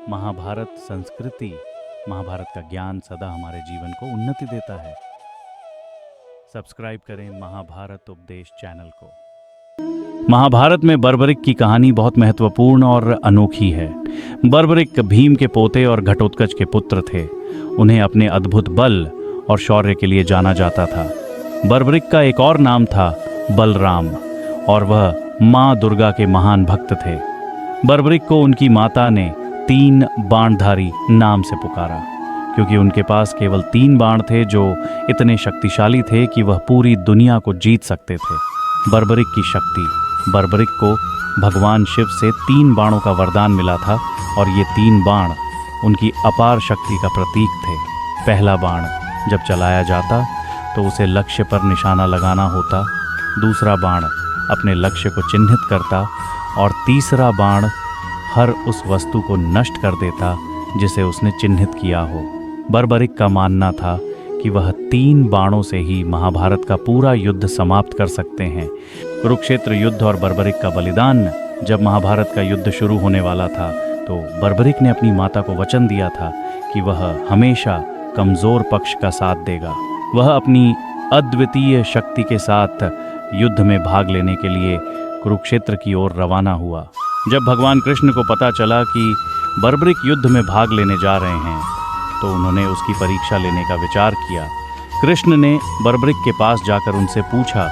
महाभारत संस्कृति, महाभारत का ज्ञान सदा हमारे जीवन को उन्नति देता है। सब्सक्राइब करें महाभारत उपदेश चैनल को। महाभारत में बर्बरिक की कहानी बहुत महत्वपूर्ण और अनोखी है। बर्बरिक भीम के पोते और घटोत्कच के पुत्र थे। उन्हें अपने अद्भुत बल और शौर्य के लिए जाना जाता था। बर्बरिक का एक और नाम था बलराम और वह माँ दुर्गा के महान भक्त थे। बर्बरिक को उनकी माता ने 3 बाणधारी नाम से पुकारा, क्योंकि उनके पास केवल 3 बाण थे जो इतने शक्तिशाली थे कि वह पूरी दुनिया को जीत सकते थे। बर्बरिक की शक्ति, बर्बरिक को भगवान शिव से 3 बाणों का वरदान मिला था और ये 3 बाण उनकी अपार शक्ति का प्रतीक थे। पहला बाण जब चलाया जाता तो उसे लक्ष्य पर निशाना लगाना होता, दूसरा बाण अपने लक्ष्य को चिन्हित करता और तीसरा बाण हर उस वस्तु को नष्ट कर देता जिसे उसने चिन्हित किया हो। बर्बरिक का मानना था कि वह 3 बाणों से ही महाभारत का पूरा युद्ध समाप्त कर सकते हैं। कुरुक्षेत्र युद्ध और बर्बरिक का बलिदान, जब महाभारत का युद्ध शुरू होने वाला था तो बर्बरिक ने अपनी माता को वचन दिया था कि वह हमेशा कमजोर पक्ष का साथ देगा। वह अपनी अद्वितीय शक्ति के साथ युद्ध में भाग लेने के लिए कुरुक्षेत्र की ओर रवाना हुआ। जब भगवान कृष्ण को पता चला कि बर्बरिक युद्ध में भाग लेने जा रहे हैं तो उन्होंने उसकी परीक्षा लेने का विचार किया। कृष्ण ने बर्बरिक के पास जाकर उनसे पूछा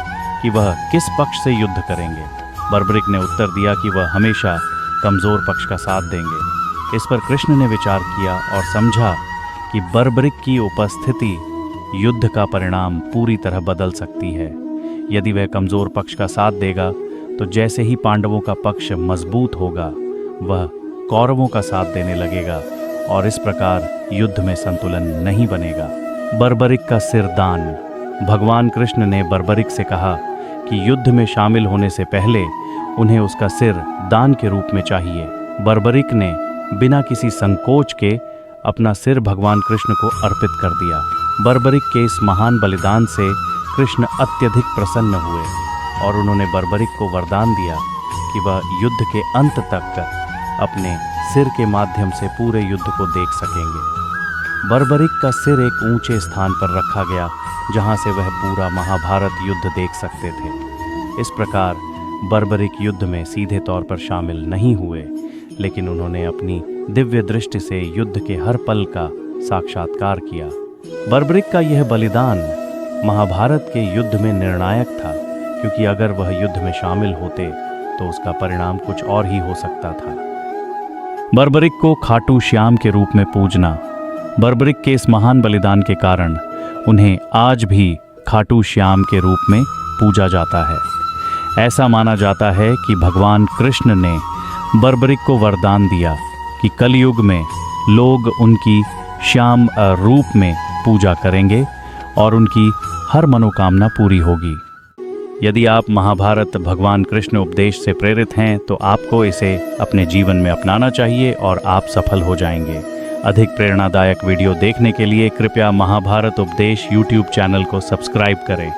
कि वह किस पक्ष से युद्ध करेंगे। बर्बरिक ने उत्तर दिया कि वह हमेशा कमज़ोर पक्ष का साथ देंगे। इस पर कृष्ण ने विचार किया और समझा कि बर्बरिक की उपस्थिति युद्ध का परिणाम पूरी तरह बदल सकती है। यदि वह कमज़ोर पक्ष का साथ देगा तो जैसे ही पांडवों का पक्ष मजबूत होगा वह कौरवों का साथ देने लगेगा और इस प्रकार युद्ध में संतुलन नहीं बनेगा। बर्बरिक का सिर दान। भगवान कृष्ण ने बर्बरिक से कहा कि युद्ध में शामिल होने से पहले उन्हें उसका सिर दान के रूप में चाहिए। बर्बरिक ने बिना किसी संकोच के अपना सिर भगवान कृष्ण को अर्पित कर दिया। बर्बरिक के इस महान बलिदान से कृष्ण अत्यधिक प्रसन्न हुए और उन्होंने बर्बरिक को वरदान दिया कि वह युद्ध के अंत तक अपने सिर के माध्यम से पूरे युद्ध को देख सकेंगे। बर्बरिक का सिर एक ऊंचे स्थान पर रखा गया जहां से वह पूरा महाभारत युद्ध देख सकते थे। इस प्रकार बर्बरिक युद्ध में सीधे तौर पर शामिल नहीं हुए, लेकिन उन्होंने अपनी दिव्य दृष्टि से युद्ध के हर पल का साक्षात्कार किया। बर्बरिक का यह बलिदान महाभारत के युद्ध में निर्णायक था, क्योंकि अगर वह युद्ध में शामिल होते तो उसका परिणाम कुछ और ही हो सकता था। बर्बरिक को खाटू श्याम के रूप में पूजना। बर्बरिक के इस महान बलिदान के कारण उन्हें आज भी खाटू श्याम के रूप में पूजा जाता है। ऐसा माना जाता है कि भगवान कृष्ण ने बर्बरिक को वरदान दिया कि कलयुग में लोग उनकी श्याम रूप में पूजा करेंगे और उनकी हर मनोकामना पूरी होगी। यदि आप महाभारत भगवान कृष्ण उपदेश से प्रेरित हैं तो आपको इसे अपने जीवन में अपनाना चाहिए और आप सफल हो जाएंगे। अधिक प्रेरणादायक वीडियो देखने के लिए कृपया महाभारत उपदेश YouTube चैनल को सब्सक्राइब करें।